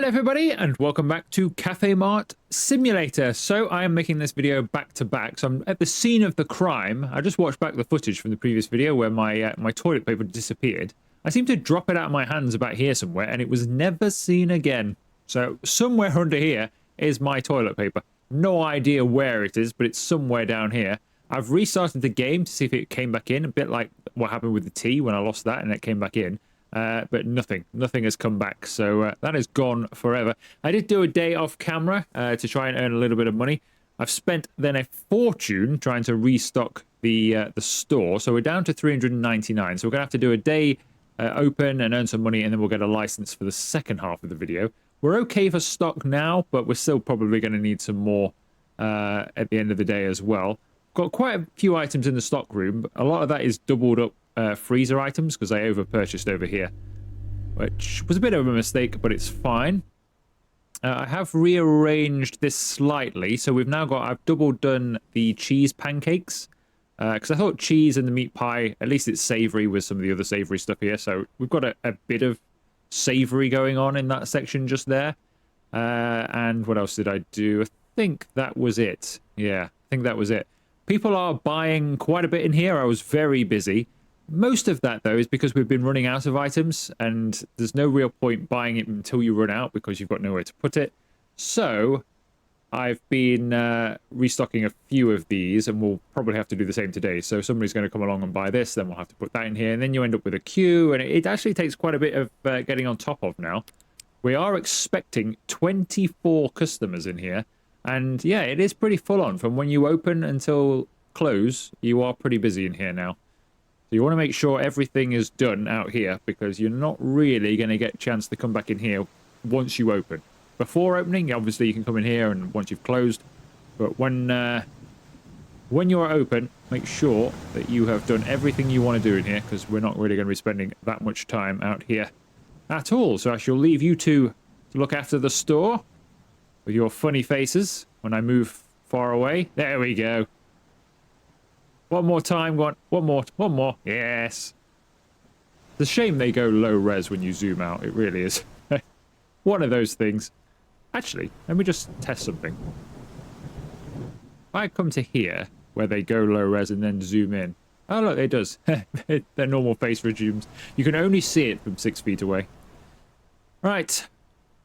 Hello everybody and welcome back to Cafemart Simulator. So I am making this video back to back. So I'm at the scene of the crime. I just watched back the footage from the previous video where my toilet paper disappeared. I seem to drop it out of my hands about here somewhere and it was never seen again. So somewhere under here is my toilet paper. No idea where it is, but it's somewhere down here. I've restarted the game to see if it came back in, a bit like what happened with the tea when I lost that and it came back in. But nothing has come back, so that is gone forever. I did do a day off camera to try and earn a little bit of money. I've spent then a fortune trying to restock the store, so we're down to 399. So we're gonna have to do a day open and earn some money, and then we'll get a license for the second half of the video. We're okay for stock now, but we're still probably going to need some more at the end of the day as well. Got quite a few items in the stock room, but a lot of that is doubled up freezer items because I over purchased over here, which was a bit of a mistake, but it's fine. I have rearranged this slightly, so we've now got, I've double done the cheese pancakes because I thought cheese and the meat pie, at least it's savory with some of the other savory stuff here, so we've got a bit of savory going on in that section just there. And what else did I do? I think that was it. Yeah, I think that was it. People are buying quite a bit in here. I was very busy. Most of that, though, is because we've been running out of items, and there's no real point buying it until you run out because you've got nowhere to put it. So I've been restocking a few of these, and we'll probably have to do the same today. So somebody's going to come along and buy this, then we'll have to put that in here, and then you end up with a queue, and it actually takes quite a bit of getting on top of now. We are expecting 24 customers in here, and yeah, it is pretty full on. From when you open until close, you are pretty busy in here now. So you want to make sure everything is done out here because you're not really going to get a chance to come back in here once you open. Before opening, obviously you can come in here and once you've closed. But when you're open, make sure that you have done everything you want to do in here because we're not really going to be spending that much time out here at all. So I shall leave you two to look after the store with your funny faces when I move far away. There we go. One more time, one more. Yes. It's a shame they go low res when you zoom out. It really is. One of those things. Actually, let me just test something. If I come to here, where they go low res and then zoom in. Oh, look, it does. Their normal face resumes. You can only see it from 6 feet away. Right.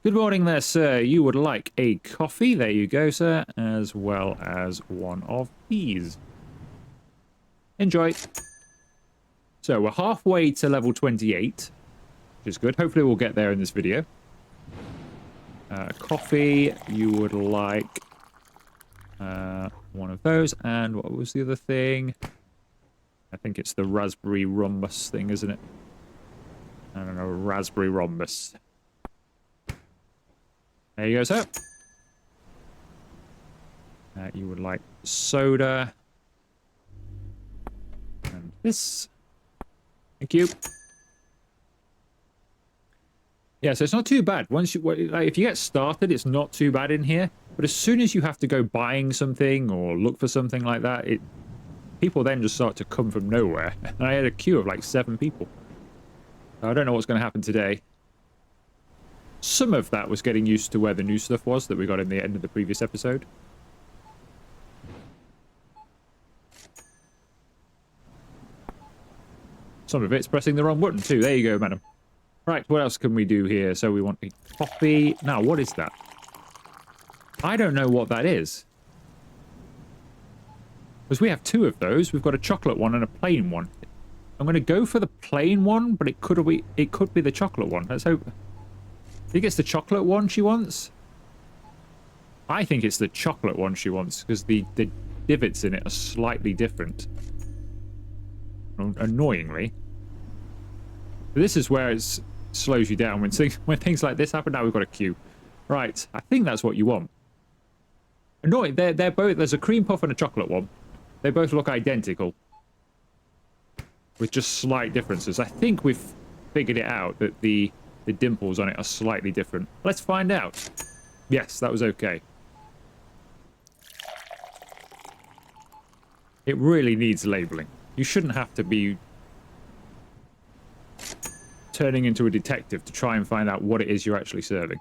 Good morning there, sir. You would like a coffee? There you go, sir. As well as one of these. Enjoy. So we're halfway to level 28, which is good. Hopefully we'll get there in this video. Coffee, you would like one of those. And what was the other thing? I think it's the raspberry rhombus thing, isn't it? I don't know, raspberry rhombus. There you go, sir. You would like soda. And this. Thank you. Yeah, so it's not too bad. Once you, like, if you get started, it's not too bad in here. But as soon as you have to go buying something or look for something like that, people then just start to come from nowhere. And I had a queue of like 7 people. I don't know what's going to happen today. Some of that was getting used to where the new stuff was that we got in the end of the previous episode. Some of it's pressing the wrong button too. There you go, madam. Right, what else can we do here? So we want a coffee. Now, what is that? I don't know what that is. Because we have 2 of those. We've got a chocolate one and a plain one. I'm going to go for the plain one, but it could be the chocolate one. Let's hope. I think it's the chocolate one she wants. I think it's the chocolate one she wants because the divots in it are slightly different. Annoyingly. This is where it slows you down when things like this happen. Now we've got a queue. Right, I think that's what you want. Annoying. They're both. There's a cream puff and a chocolate one. They both look identical, with just slight differences. I think we've figured it out that the dimples on it are slightly different. Let's find out. Yes, that was okay. It really needs labeling. You shouldn't have to be turning into a detective to try and find out what it is you're actually serving.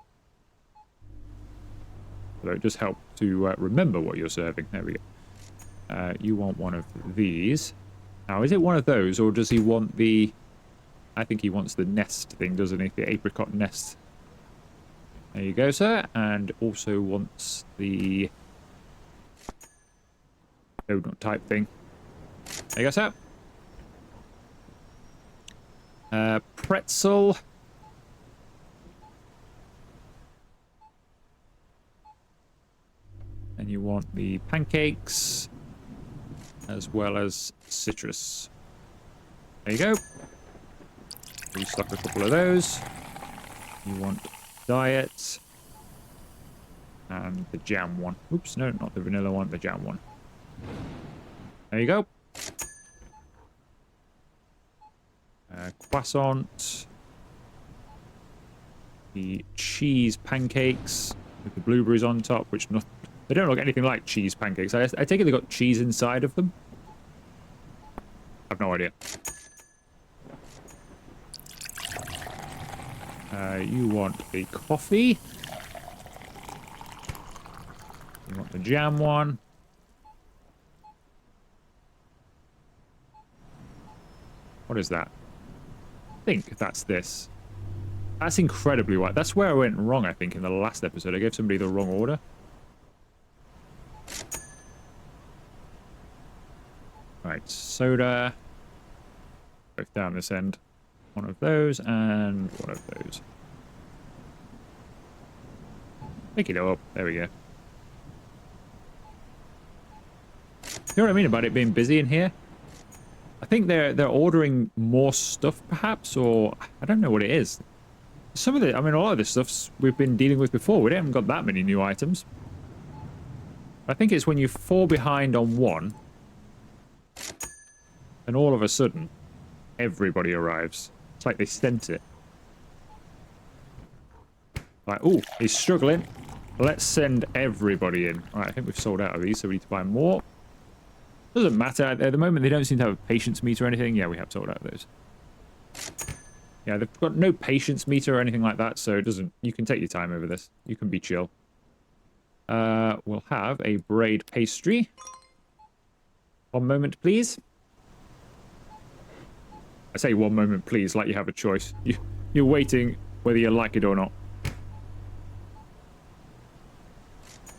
although it does help to remember what you're serving. There we go. You want one of these. Now, is it one of those, or does he want the... I think he wants the nest thing, doesn't he? The apricot nest. There you go, sir. And also wants the donut type thing. There you go, sir. Pretzel. And you want the pancakes, as well as citrus. There you go. Restock a couple of those. You want diet. And the jam one. Oops, no, not the vanilla one, the jam one. There you go. Croissant. The cheese pancakes with the blueberries on top, which they don't look anything like cheese pancakes. I take it they got cheese inside of them. I've no idea. You want a coffee. You want the jam one. What is that? I think that's this. That's incredibly white. That's where I went wrong, I think, in the last episode. I gave somebody the wrong order. Right, soda. Both down this end. One of those and one of those. Pick it up. There we go. You know what I mean about it being busy in here? I think they're ordering more stuff, perhaps, or I don't know what it is. Some of the, I mean, a lot of this stuff's we've been dealing with before. We haven't got that many new items. I think it's when you fall behind on one, and all of a sudden, everybody arrives. It's like they sent it. Like, ooh, he's struggling. Let's send everybody in. All right, I think we've sold out of these, so we need to buy more. Doesn't matter. At the moment, they don't seem to have a patience meter or anything. Yeah, we have sold out of those. Yeah, they've got no patience meter or anything like that, so it doesn't... You can take your time over this. You can be chill. We'll have a braid pastry. One moment, please. I say one moment, please, like you have a choice. You're waiting whether you like it or not.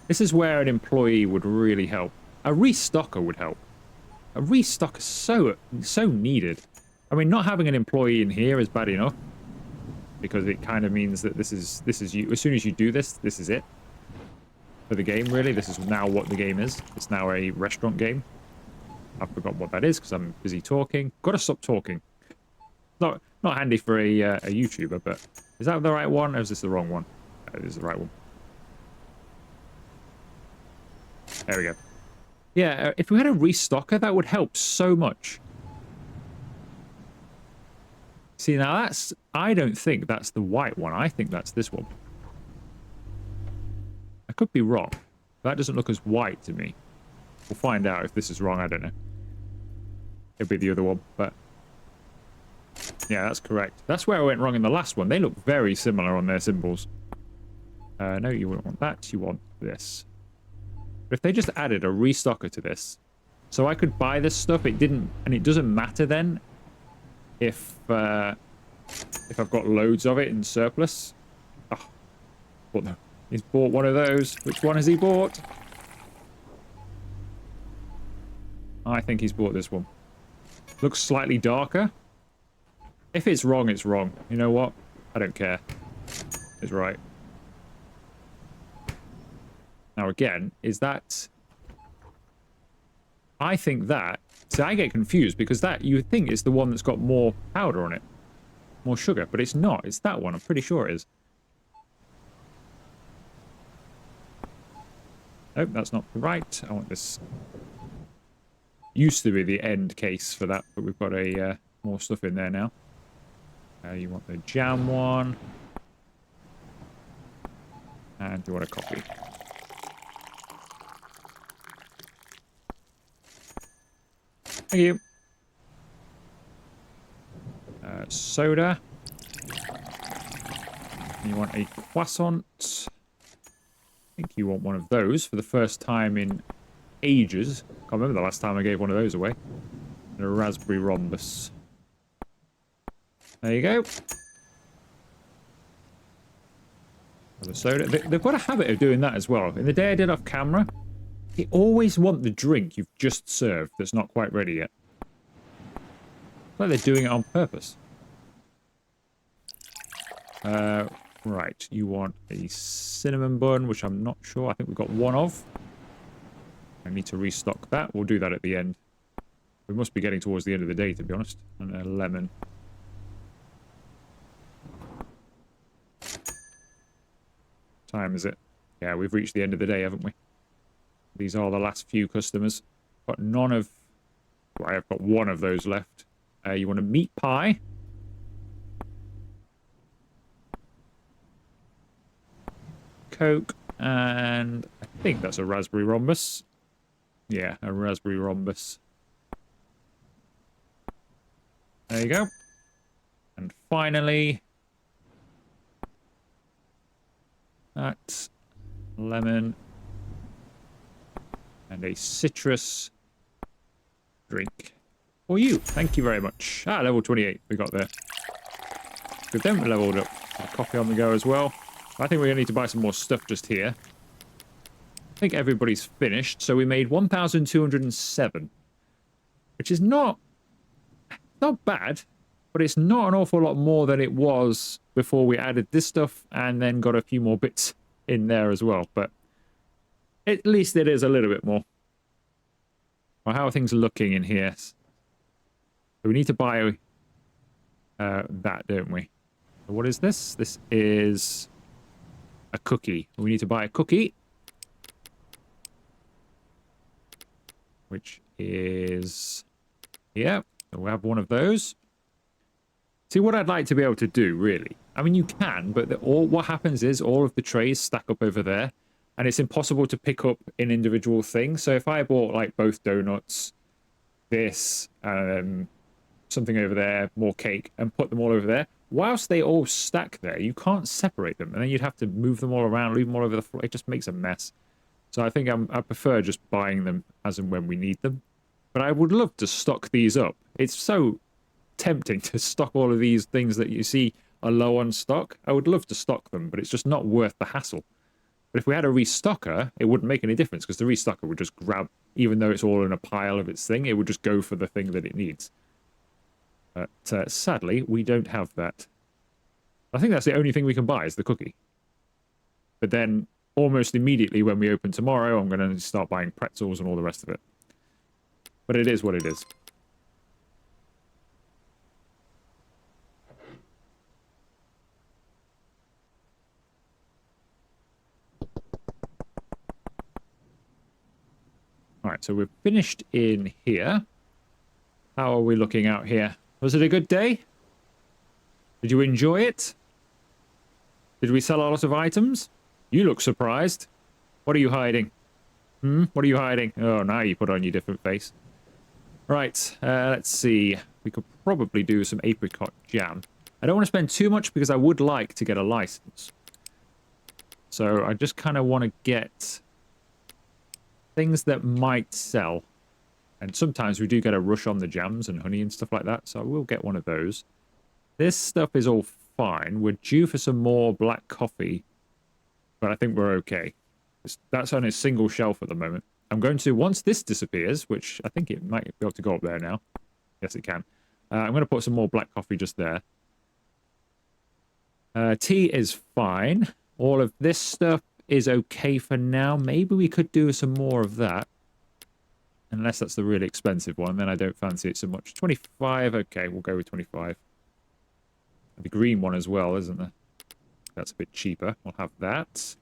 This is where an employee would really help. A restocker would help. A restocker is so needed. I mean, not having an employee in here is bad enough, because it kind of means that this is you. As soon as you do this, this is it for the game. Really, this is now what the game is. It's now a restaurant game. I forgot what that is because I'm busy talking. Got to stop talking. Not handy for a YouTuber, but is that the right one or is this the wrong one? It is the right one. There we go. Yeah, if we had a restocker, that would help so much. See, now that's... I don't think that's the white one. I think that's this one. I could be wrong. That doesn't look as white to me. We'll find out if this is wrong. I don't know. It'll be the other one, but... Yeah, that's correct. That's where I went wrong in the last one. They look very similar on their symbols. No, you wouldn't want that. You want this. But if they just added a restocker to this, so I could buy this stuff, it didn't, and it doesn't matter then if I've got loads of it in surplus. Oh, he's bought one of those. Which one has he bought? I think he's bought this one. Looks slightly darker. If it's wrong, it's wrong. You know what? I don't care. It's right. Now again, is that... I think that... See, I get confused because that, you would think, is the one that's got more powder on it. More sugar, but it's not. It's that one. I'm pretty sure it is. Nope, that's not right. I want this... Used to be the end case for that, but we've got a more stuff in there now. You want the jam one. And you want a coffee. Thank you. Soda. You want a croissant. think you want one of those for the first time in ages. Can't remember the last time I gave one of those away. And a raspberry rhombus. There you go. Another soda. They've got a habit of doing that as well. In the day I did off camera, they always want the drink you've just served that's not quite ready yet. It's like they're doing it on purpose. Right, you want a cinnamon bun, which I'm not sure. I think we've got one of. I need to restock that. We'll do that at the end. We must be getting towards the end of the day, to be honest. And a lemon. Time is it? Yeah, we've reached the end of the day, haven't we? These are the last few customers. Got none of... Right, I've got one of those left. You want a meat pie? Coke, and I think that's a raspberry rhombus. Yeah, a raspberry rhombus. There you go. And finally, that lemon and a citrus drink for you. Thank you very much. Ah, level 28 we got there. Good then, we leveled up. Coffee on the go as well. I think we're going to need to buy some more stuff just here. I think everybody's finished, so we made 1,207. Which is not bad, but it's not an awful lot more than it was before we added this stuff and then got a few more bits in there as well. But at least it is a little bit more. Well, how are things looking in here? So we need to buy that, don't we? So what is this? This is a cookie. We need to buy a cookie. Which is... yeah, so we'll have one of those. See, what I'd like to be able to do, really. I mean, you can, but what happens is all of the trays stack up over there, and it's impossible to pick up an individual thing. So if I bought, like, both donuts, this, something over there, more cake, and put them all over there, whilst they all stack there, you can't separate them, and then you'd have to move them all around, leave them all over the floor. It just makes a mess. So I think I prefer just buying them as and when we need them. But I would love to stock these up. It's so tempting to stock all of these things that you see are low on stock. I would love to stock them, but it's just not worth the hassle. But if we had a restocker, it wouldn't make any difference, because the restocker would just grab, even though it's all in a pile of its thing, it would just go for the thing that it needs. But sadly, we don't have that. I think that's the only thing we can buy is the cookie. But then, almost immediately when we open tomorrow, I'm going to start buying pretzels and all the rest of it. But it is what it is. Alright, so we're finished in here. How are we looking out here? Was it a good day? Did you enjoy it? Did we sell a lot of items? You look surprised. What are you hiding? What are you hiding? Oh, now you put on your different face. Right, let's see. We could probably do some apricot jam. I don't want to spend too much because I would like to get a license. So I just kind of want to get things that might sell. And sometimes we do get a rush on the jams and honey and stuff like that, so I will get one of those. This stuff is all fine. We're due for some more black coffee, but I think we're okay. That's on a single shelf at the moment. I'm going to, once this disappears, which I think it might be able to go up there now. Yes, it can. I'm going to put some more black coffee just there. Tea is fine. All of this stuff is okay for now. Maybe we could do some more of that. Unless that's the really expensive one, then I don't fancy it so much. 25, okay, we'll go with 25. The green one as well, isn't there? That's a bit cheaper. We'll have that.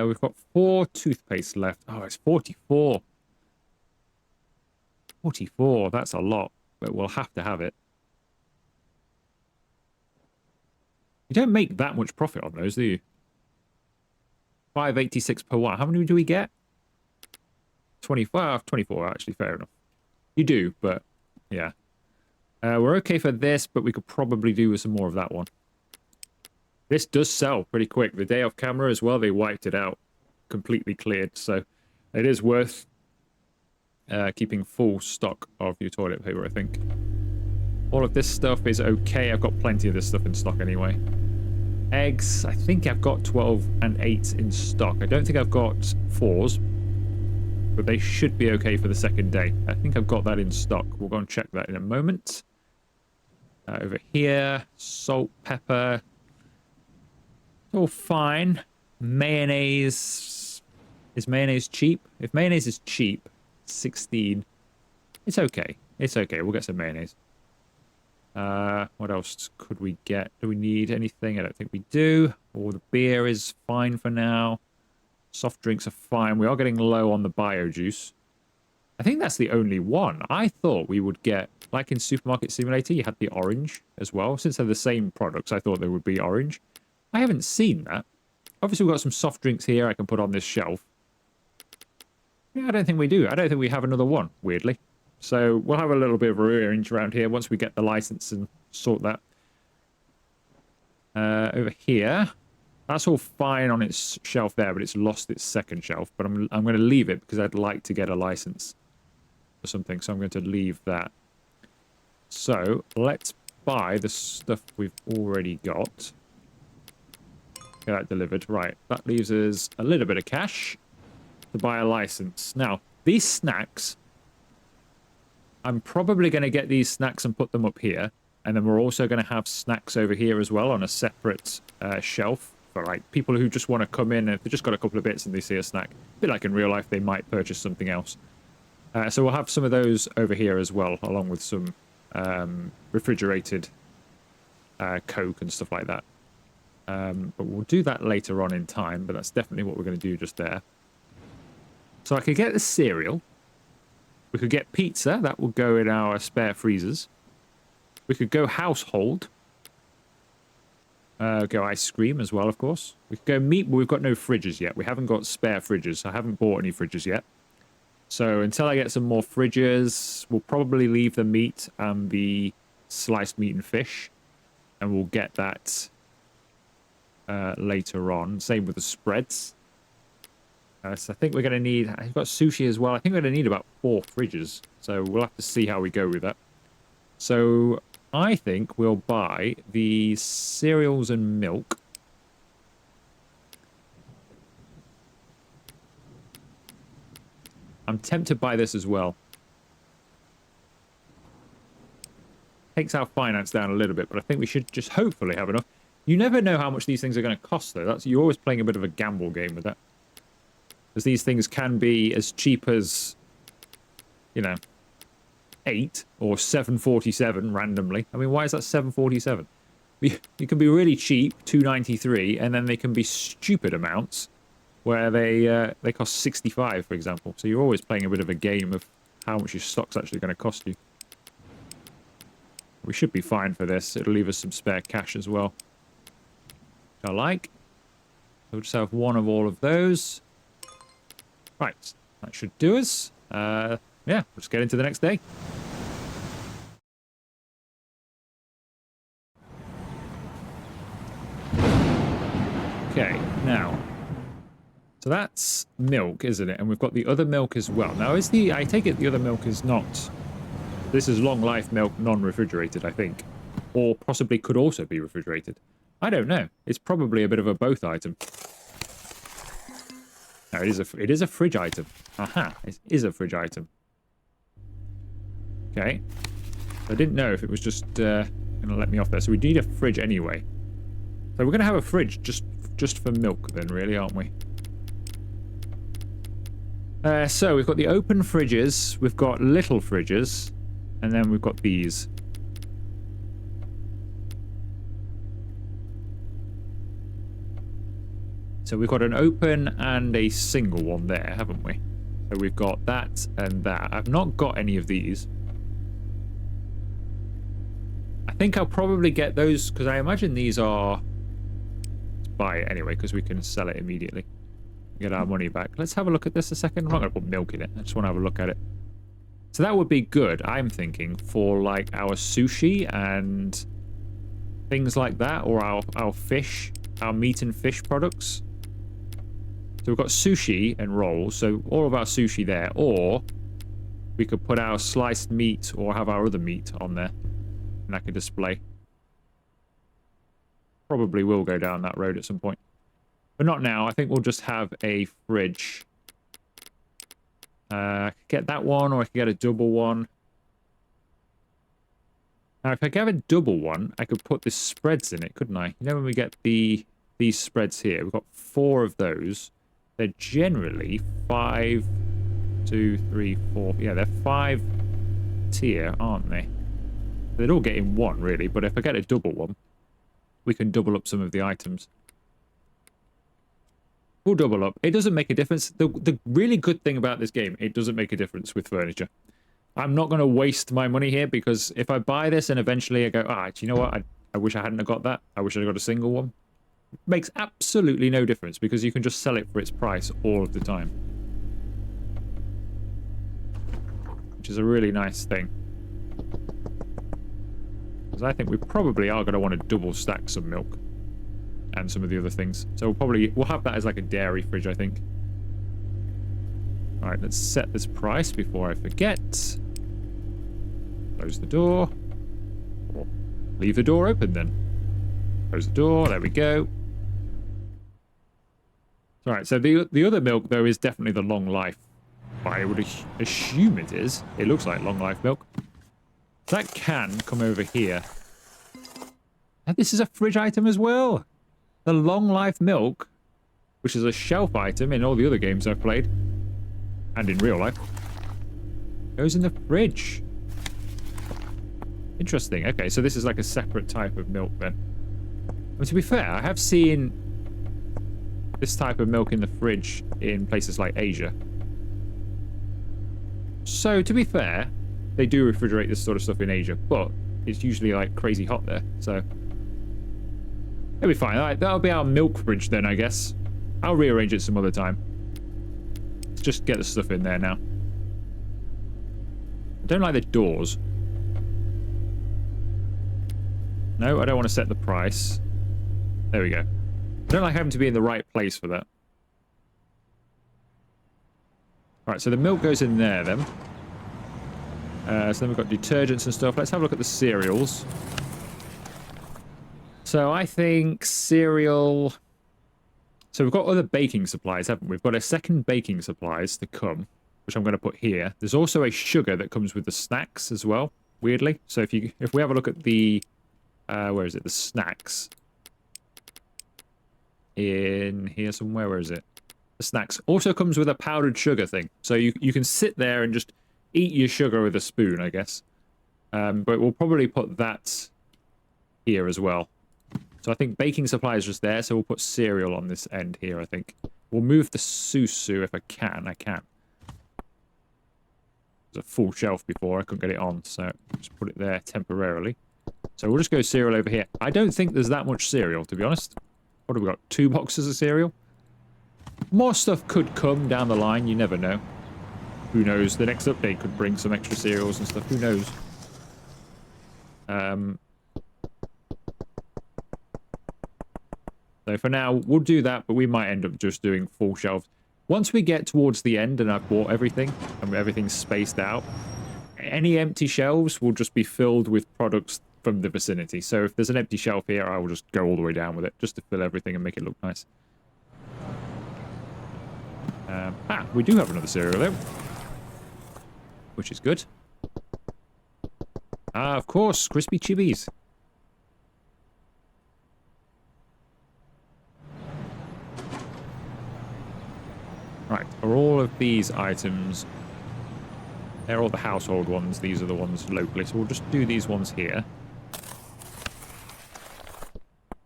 We've got 4 toothpaste left. Oh, it's 44. 44, that's a lot, but we'll have to have it. You don't make that much profit on those, do you? 5.86 per one. How many do we get? 25, 24, actually, fair enough. You do, but yeah. We're okay for this, but we could probably do with some more of that one. This does sell pretty quick. The day off camera as well, they wiped it out. Completely cleared. So it is worth keeping full stock of your toilet paper, I think. All of this stuff is okay. I've got plenty of this stuff in stock anyway. Eggs, I think I've got 12 and 8 in stock. I don't think I've got 4s, but they should be okay for the second day. I think I've got that in stock. We'll go and check that in a moment. Over here, salt, pepper. It's all fine. Mayonnaise. Is mayonnaise cheap? If mayonnaise is cheap, 16. It's okay. It's okay. We'll get some mayonnaise. What else could we get? Do we need anything? I don't think we do. Or the beer is fine for now. Soft drinks are fine. We are getting low on the bio juice. I think that's the only one. I thought we would get, like in Supermarket Simulator, you had the orange as well. Since they're the same products, I thought they would be orange. I haven't seen that. Obviously, we've got some soft drinks here I can put on this shelf. Yeah, I don't think we do. I don't think we have another one, weirdly. So we'll have a little bit of a rearrange around here once we get the license and sort that. Over here, that's all fine on its shelf there, but it's lost its second shelf. But I'm going to leave it because I'd like to get a license or something. So I'm going to leave that. So let's buy the stuff we've already got. Get that delivered. Right, that leaves us a little bit of cash to buy a license. Now, these snacks, I'm probably going to get these snacks and put them up here. And then we're also going to have snacks over here as well on a separate shelf for like people who just want to come in. And if they've just got a couple of bits and they see a snack, a bit like in real life, they might purchase something else. So we'll have some of those over here as well, along with some refrigerated Coke and stuff like that. But we'll do that later on in time, but that's definitely what we're going to do just there. So I could get the cereal. We could get pizza. That will go in our spare freezers. We could go household. Go ice cream as well, of course. We could go meat, but we've got no fridges yet. We haven't got spare fridges. I haven't bought any fridges yet. So until I get some more fridges, we'll probably leave the meat and the sliced meat and fish. And we'll get that later on. Same with the spreads. So I think we're going to need... I've got sushi as well. I think we're going to need about 4 fridges. So we'll have to see how we go with that. So I think we'll buy the cereals and milk. I'm tempted by this as well. Takes our finance down a little bit, but I think we should just hopefully have enough. You never know how much these things are going to cost, though. You're always playing a bit of a gamble game with that. Because these things can be as cheap as, you know, 8 or 7.47 randomly. I mean, why is that 7.47? You can be really cheap, 2.93, and then they can be stupid amounts where they cost 65, for example. So you're always playing a bit of a game of how much your stock's actually going to cost you. We should be fine for this. It'll leave us some spare cash as well, which I like. So we'll just have one of all of those. Right, that should do us. Yeah, let's get into the next day. Okay, now, so that's milk, isn't it? And we've got the other milk as well. Now, I take it the other milk is not... This is long life milk, non-refrigerated, I think. Or possibly could also be refrigerated. I don't know. It's probably a bit of a both item. No, it is a fridge item. Aha, it is a fridge item. Okay. I didn't know if it was just going to let me off there. So we need a fridge anyway. So we're going to have a fridge just for milk then, really, aren't we? So we've got the open fridges. We've got little fridges. And then we've got these. So we've got an open and a single one there, haven't we? So we've got that and that. I've not got any of these. I think I'll probably get those because I imagine these are... Let's buy it anyway because we can sell it immediately. Get our money back. Let's have a look at this a second. I'm not going to put milk in it. I just want to have a look at it. So that would be good, I'm thinking, for like our sushi and things like that, or our fish. our meat and fish products. So we've got sushi and rolls, so all of our sushi there, or we could put our sliced meat or have our other meat on there, and like a display. Probably will go down that road at some point. But not now. I think we'll just have a fridge. I could get that one, or I could get a double one. Now, if I get a double one, I could put the spreads in it, couldn't I? You know when we get these spreads here, we've got 4 of those. They're generally 5, 2, 3, 4. Yeah, they're 5 tier, aren't they? They'd all get in one, really, but if I get a double one, we can double up some of the items. We'll double up. It doesn't make a difference. The really good thing about this game, it doesn't make a difference with furniture. I'm not going to waste my money here, because if I buy this and eventually I go, do you know what? I wish I hadn't have got that. I wish I'd got a single one. It makes absolutely no difference, because you can just sell it for its price all of the time. Which is a really nice thing. Because I think we probably are going to want to double stack some milk. And some of the other things. So we'll have that as like a dairy fridge, I think. Alright, let's set this price before I forget. Close the door. Or leave the door open then. Close the door, there we go. Alright, so the other milk, though, is definitely the long life. I would assume it is. It looks like long life milk. That can come over here. And this is a fridge item as well. The long life milk, which is a shelf item in all the other games I've played, and in real life, goes in the fridge. Interesting. Okay, so this is like a separate type of milk then. But to be fair, I have seen this type of milk in the fridge in places like Asia. So to be fair, they do refrigerate this sort of stuff in Asia, but it's usually like crazy hot there, so it'll be fine. All right, that'll be our milk fridge then, I guess. I'll rearrange it some other time. Let's just get the stuff in there now. I don't like the doors. No, I don't want to set the price. There we go. I don't like having to be in the right place for that. Alright, so the milk goes in there then. So then we've got detergents and stuff. Let's have a look at the cereals. So I think cereal... So we've got other baking supplies, haven't we? We've got a second baking supplies to come, which I'm going to put here. There's also a sugar that comes with the snacks as well, weirdly. So if we have a look at the... where is it? The snacks. In here somewhere. Where is it? The snacks. Also comes with a powdered sugar thing. So you can sit there and just eat your sugar with a spoon, I guess. But we'll probably put that here as well. So I think baking supply is just there, so we'll put cereal on this end here, I think. We'll move the susu if I can. I can. There's a full shelf before. I couldn't get it on, so just put it there temporarily. So we'll just go cereal over here. I don't think there's that much cereal, to be honest. What have we got? 2 boxes of cereal? More stuff could come down the line. You never know. Who knows? The next update could bring some extra cereals and stuff. Who knows? So for now, we'll do that, but we might end up just doing full shelves. Once we get towards the end and I've bought everything, and everything's spaced out, any empty shelves will just be filled with products from the vicinity. So if there's an empty shelf here, I will just go all the way down with it, just to fill everything and make it look nice. We do have another cereal though, which is good. Of course, crispy chibis. Right, are all of these items... They're all the household ones, these are the ones locally, so we'll just do these ones here.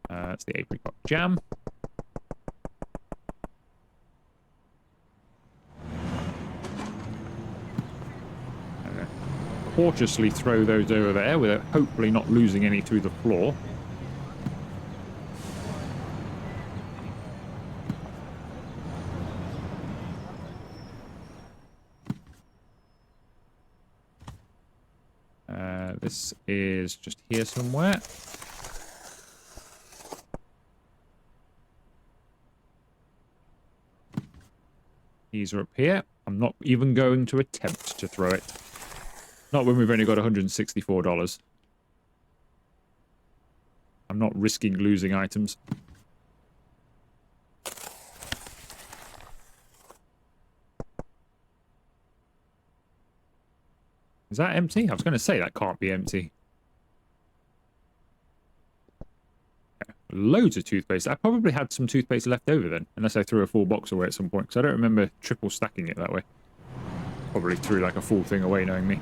That's the apricot jam. Cautiously throw those over there without hopefully not losing any through the floor. This is just here somewhere. Keys are up here. I'm not even going to attempt to throw it. Not when we've only got $164. I'm not risking losing items. Is that empty? I was going to say that can't be empty. Loads of toothpaste. I probably had some toothpaste left over then, unless I threw a full box away at some point, because I don't remember triple stacking it that way. Probably threw like a full thing away, knowing me.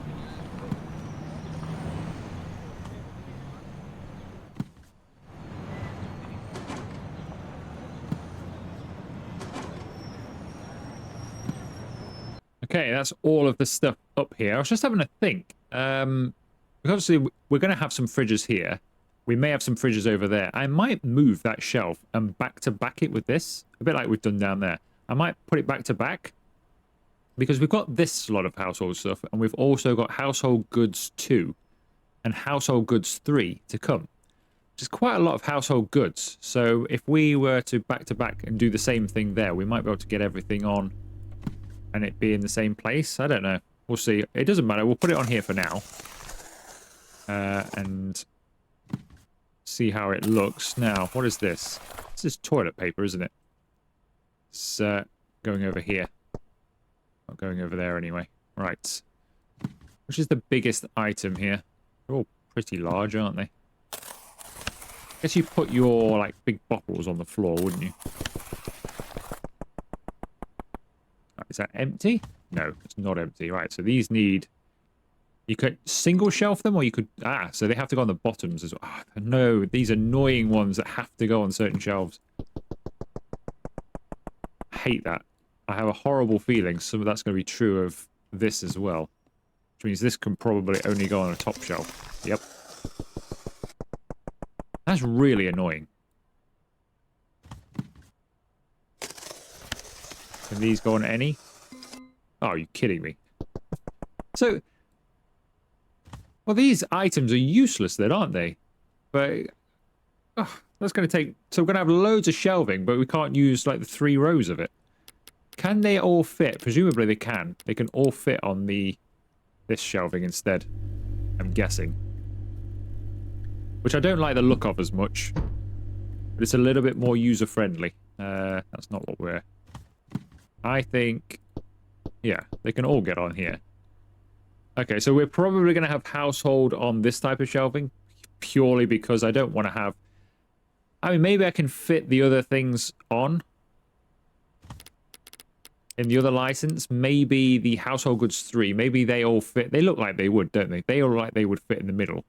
Okay, that's all of the stuff up here. I was just having a think. Because obviously, we're going to have some fridges here. We may have some fridges over there. I might move that shelf and back-to-back it with this. A bit like we've done down there. I might put it back-to-back. Because we've got this slot of household stuff. And we've also got household goods 2 and household goods 3 to come. Which is quite a lot of household goods. So if we were to back-to-back and do the same thing there, we might be able to get everything on and it be in the same place. I don't know. We'll see. It doesn't matter. We'll put it on here for now. And see how it looks. Now, what is this? This is toilet paper, isn't it? It's going over here. Not going over there anyway. Right. Which is the biggest item here? They're all pretty large, aren't they? I guess you put your, like, big bottles on the floor, wouldn't you? Right, is that empty? No, it's not empty. Right, so these need... You could single shelf them, or you could... Ah, so they have to go on the bottoms as well. Oh, no, these annoying ones that have to go on certain shelves. I hate that. I have a horrible feeling some of that's going to be true of this as well. Which means this can probably only go on a top shelf. Yep. That's really annoying. Can these go on any? Oh, are you kidding me? So... Well, these items are useless then, aren't they? But that's going to take... So we're going to have loads of shelving, but we can't use, like, the 3 rows of it. Can they all fit? Presumably they can. They can all fit on this shelving instead. I'm guessing. Which I don't like the look of as much. But it's a little bit more user-friendly. That's not what we're... I think... Yeah, they can all get on here. Okay, so we're probably going to have household on this type of shelving, purely because I don't want to have... I mean, maybe I can fit the other things on in the other license. Maybe the household goods 3, maybe they all fit. They look like they would, don't they? They all look like they would fit in the middle.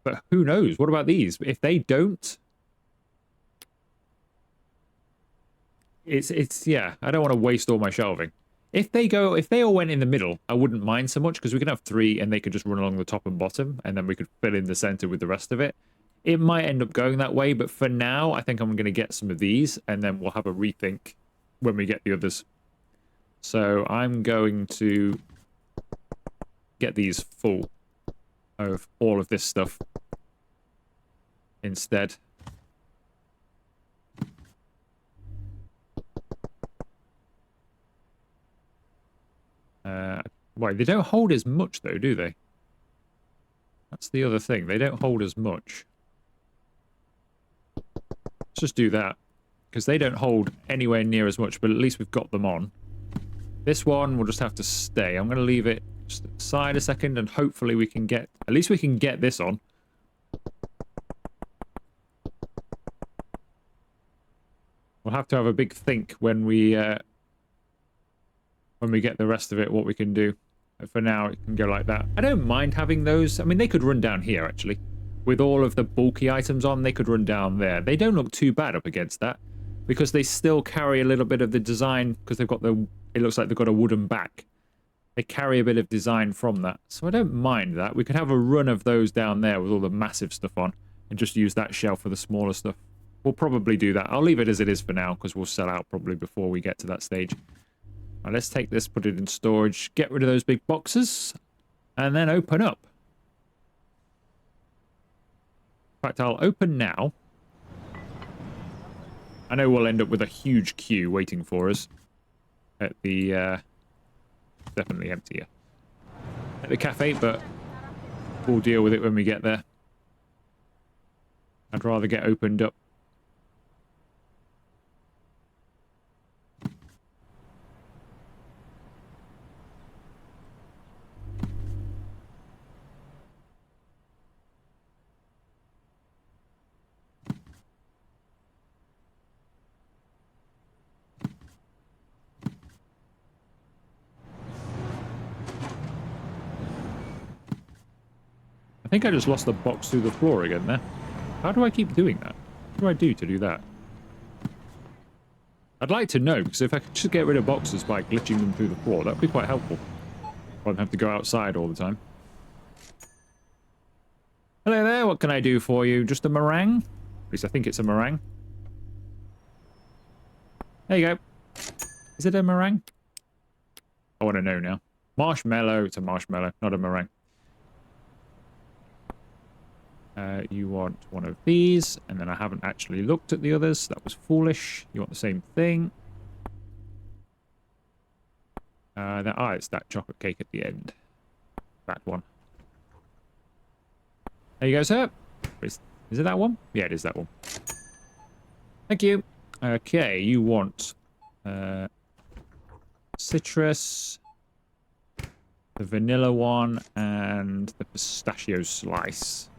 But who knows? What about these? If they don't... It's yeah, I don't want to waste all my shelving. If they all went in the middle, I wouldn't mind so much, because we could have 3 and they could just run along the top and bottom, and then we could fill in the center with the rest of it. It might end up going that way, but for now, I think I'm going to get some of these, and then we'll have a rethink when we get the others. So I'm going to get these full of all of this stuff instead. Why, they don't hold as much, though, do they? That's the other thing. They don't hold as much. Let's just do that. Because they don't hold anywhere near as much, but at least we've got them on. This one will just have to stay. I'm going to leave it just aside a second, and hopefully we can get... At least we can get this on. We'll have to have a big think when we get the rest of it, what we can do. But for now, it can go like that. I don't mind having those. I mean, they could run down here, actually. With all of the bulky items on, they could run down there. They don't look too bad up against that, because they still carry a little bit of the design, because they've got the... It looks like they've got a wooden back. They carry a bit of design from that. So I don't mind that. We could have a run of those down there with all the massive stuff on, and just use that shelf for the smaller stuff. We'll probably do that. I'll leave it as it is for now, because we'll sell out probably before we get to that stage. Right, let's take this, put it in storage, get rid of those big boxes, and then open up. In fact, I'll open now. I know we'll end up with a huge queue waiting for us. at the definitely emptier at the cafe, but we'll deal with it when we get there. I'd rather get opened up. I think I just lost the box through the floor again there. How do I keep doing that? What do I do to do that? I'd like to know, because if I could just get rid of boxes by glitching them through the floor, that would be quite helpful. I don't have to go outside all the time. Hello there, what can I do for you? Just a meringue? At least I think it's a meringue. There you go. Is it a meringue? I want to know now. Marshmallow, it's a marshmallow, not a meringue. You want one of these, and then I haven't actually looked at the others. That was foolish. You want the same thing. It's that chocolate cake at the end. That one. There you go, sir. Is it that one? Yeah, it is that one. Thank you. Okay, you want citrus, the vanilla one, and the pistachio slice.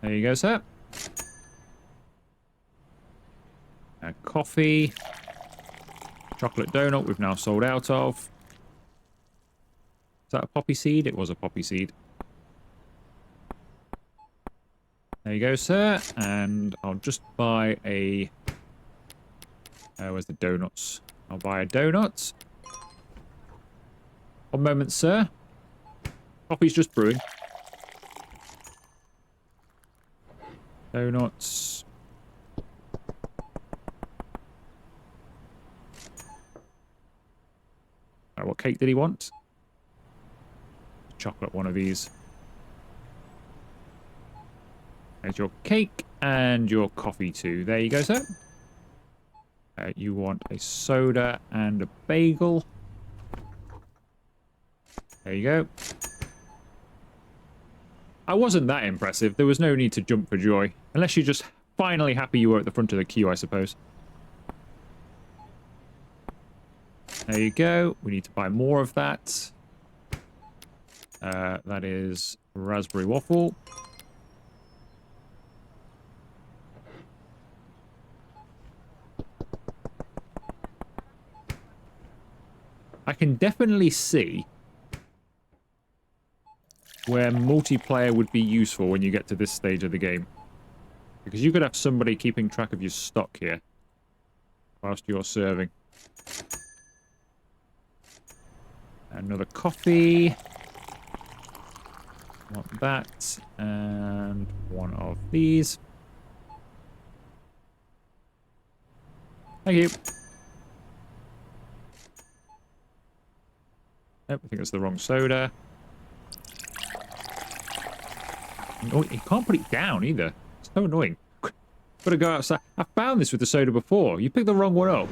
There you go, sir. Coffee. Chocolate donut we've now sold out of. Is that a poppy seed? It was a poppy seed. There you go, sir. And I'll just buy a... where's the donuts? I'll buy a donut. One moment, sir. Coffee's just brewing. Donuts. Right, what cake did he want? Chocolate one of these. There's your cake and your coffee too. There you go, sir. You want a soda and a bagel. There you go. I wasn't that impressive. There was no need to jump for joy. Unless you're just finally happy you were at the front of the queue, I suppose. There you go. We need to buy more of that. That is raspberry waffle. I can definitely see where multiplayer would be useful when you get to this stage of the game. Because you could have somebody keeping track of your stock here whilst you're serving. Another coffee. Want that. And one of these. Thank you. Nope, I think that's the wrong soda. Oh, you can't put it down either. It's so annoying. Gotta go outside. I found this with the soda before. You pick the wrong one up.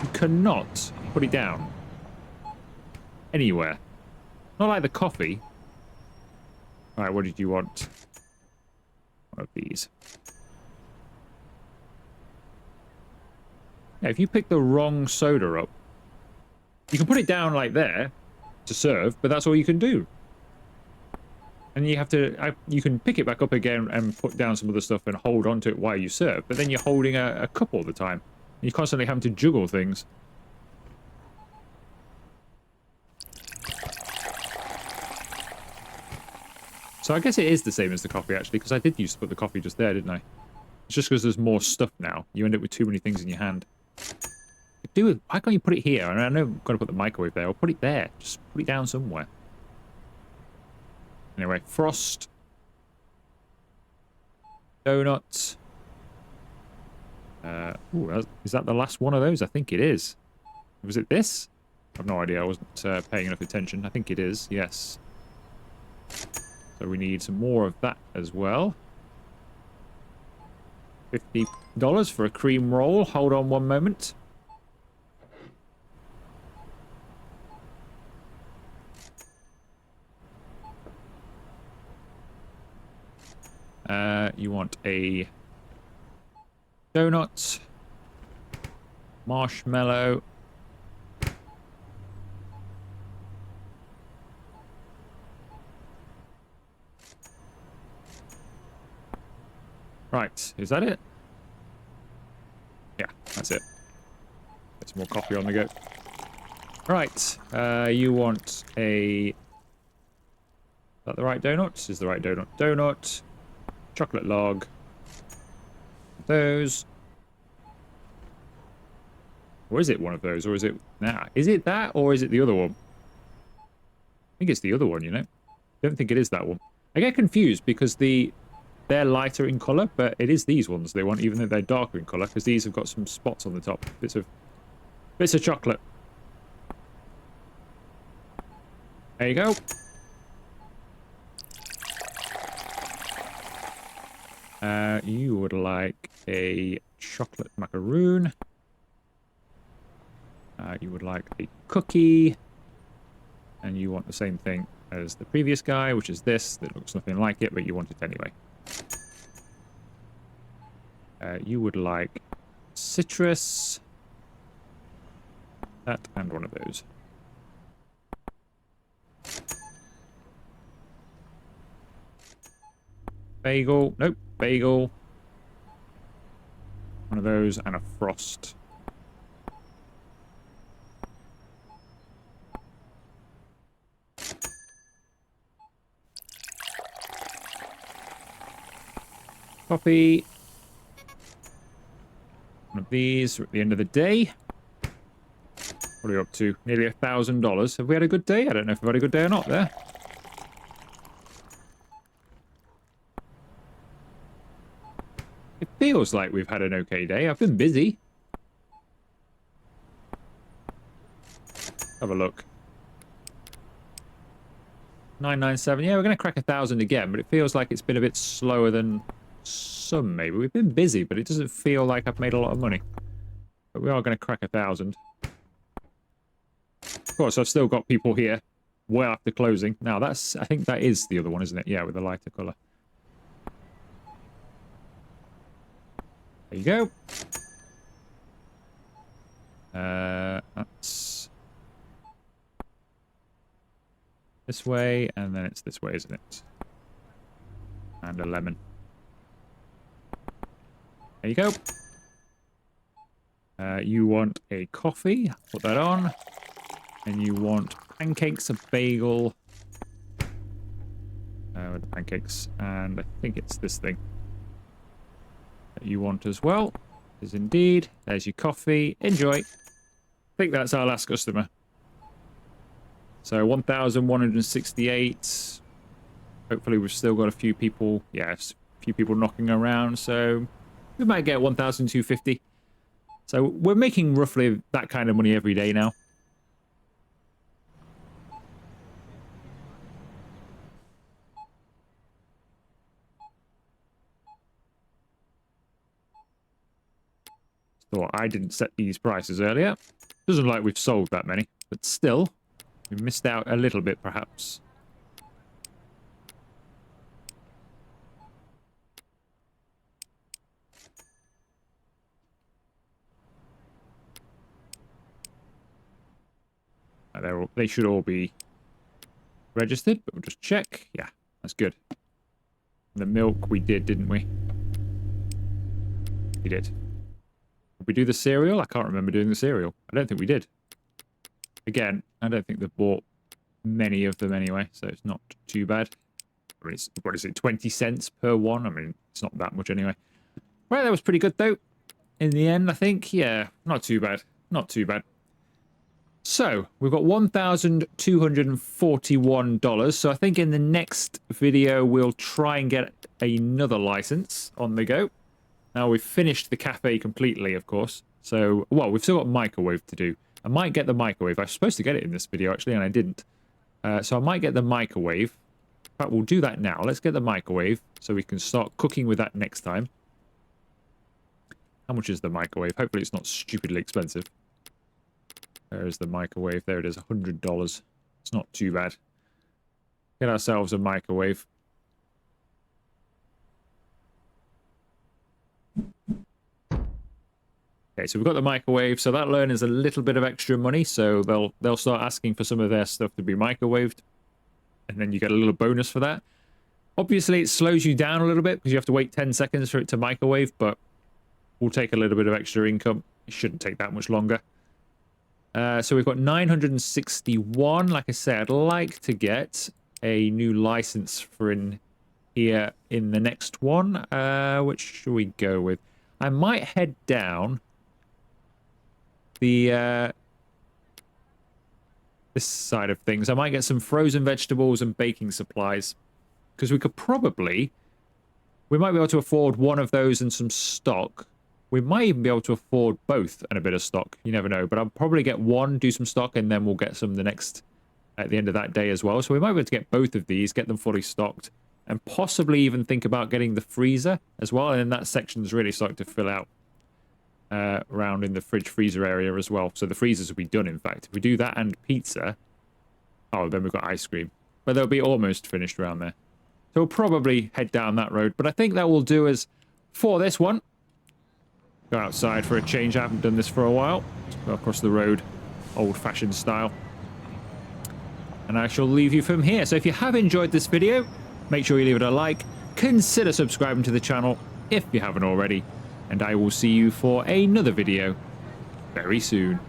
You cannot put it down. Anywhere. Not like the coffee. Alright, what did you want? One of these. Yeah, if you pick the wrong soda up, you can put it down like there to serve, but that's all you can do. And you have to, you can pick it back up again and put down some other stuff and hold on to it while you serve, but then you're holding a cup all the time. You're constantly having to juggle things. So I guess it is the same as the coffee, actually, because I did used to put the coffee just there, didn't I? It's just because there's more stuff now. You end up with too many things in your hand. Why can't you put it here? And I know I've got to put the microwave there, or put it there. Just put it down somewhere. Anyway, frost. Donuts. Ooh, is that the last one of those? I think it is. Was it this? I've no idea. I wasn't paying enough attention. I think it is, yes. So we need some more of that as well. $50 for a cream roll. Hold on one moment. You want a donut, marshmallow, right, is that it? Yeah, that's it. Get some more coffee on the go. Right, you want a... Is that the right donut? This is the right donut. Donut, chocolate log, those. Or is it one of those? Or is it... Nah, is it that or is it the other one? I think it's the other one, you know? I don't think it is that one. I get confused because they're lighter in colour, but it is these ones they want, even though they're darker in colour, because these have got some spots on the top. Bits of chocolate. There you go. You would like a chocolate macaroon. You would like a cookie. And you want the same thing as the previous guy, which is this. That looks nothing like it, but you want it anyway. You would like citrus. That and one of those. Bagel. Nope. Bagel. One of those and a frost. Coffee. One of these at the end of the day. What are we up to? Nearly $1,000. Have we had a good day? I don't know if we've had a good day or not there. It feels like we've had an okay day. I've been busy. Have a look. 997. Yeah, we're going to crack 1,000 again, but it feels like it's been a bit slower than some, maybe. We've been busy, but it doesn't feel like I've made a lot of money. But we are going to crack 1,000. Of course, I've still got people here well after closing. Now, I think that is the other one, isn't it? Yeah, with the lighter colour. There you go. That's this way, and then it's this way, isn't it? And a lemon. There you go. You want a coffee. Put that on. And you want pancakes, a bagel. With the pancakes. And I think it's this thing that you want as well. Is indeed. There's your coffee. Enjoy. I think that's our last customer. So 1,168. Hopefully we've still got a few people. Yes, a few people knocking around. So we might get 1,250. So we're making roughly that kind of money every day now. Thought I didn't set these prices earlier. Doesn't look like we've sold that many, but still, we missed out a little bit, perhaps. They should all be registered, but we'll just check. Yeah, that's good. The milk we did, didn't we? We did. Did we do the cereal? I can't remember doing the cereal. I don't think we did. Again, I don't think they've bought many of them anyway, so it's not too bad. I mean, what is it, 20 cents per one? I mean, it's not that much anyway. Right, that was pretty good, though. In the end, I think. Yeah, not too bad. Not too bad. So, we've got $1,241. So I think in the next video, we'll try and get another license on the go. Now, we've finished the cafe completely, of course. So, well, we've still got microwave to do. I might get the microwave. I was supposed to get it in this video, actually, and I didn't. So I might get the microwave. In fact, we'll do that now. Let's get the microwave so we can start cooking with that next time. How much is the microwave? Hopefully it's not stupidly expensive. There is the microwave. There it is, $100. It's not too bad. Get ourselves a microwave. Okay, so we've got the microwave, so that learns a little bit of extra money, so they'll start asking for some of their stuff to be microwaved, and then you get a little bonus for that. Obviously, it slows you down a little bit because you have to wait 10 seconds for it to microwave, but we'll take a little bit of extra income. It shouldn't take that much longer. So we've got 961. Like I said, I'd like to get a new license for in here in the next one. Which should we go with? I might head down the this side of things. I might get some frozen vegetables and baking supplies, because we might be able to afford one of those and some stock. We might even be able to afford both and a bit of stock. You never know. But I'll probably get one, do some stock, and then we'll get some at the end of that day as well. So we might be able to get both of these, get them fully stocked, and possibly even think about getting the freezer as well. And then that section's really starting to fill out around in the fridge freezer area as well. So the freezers will be done, in fact. If we do that and pizza, oh, then we've got ice cream. But they'll be almost finished around there. So we'll probably head down that road. But I think that will do us for this one. Go outside for a change. I haven't done this for a while. Just go across the road, old-fashioned style. And I shall leave you from here. So if you have enjoyed this video, make sure you leave it a like. Consider subscribing to the channel if you haven't already. And I will see you for another video very soon.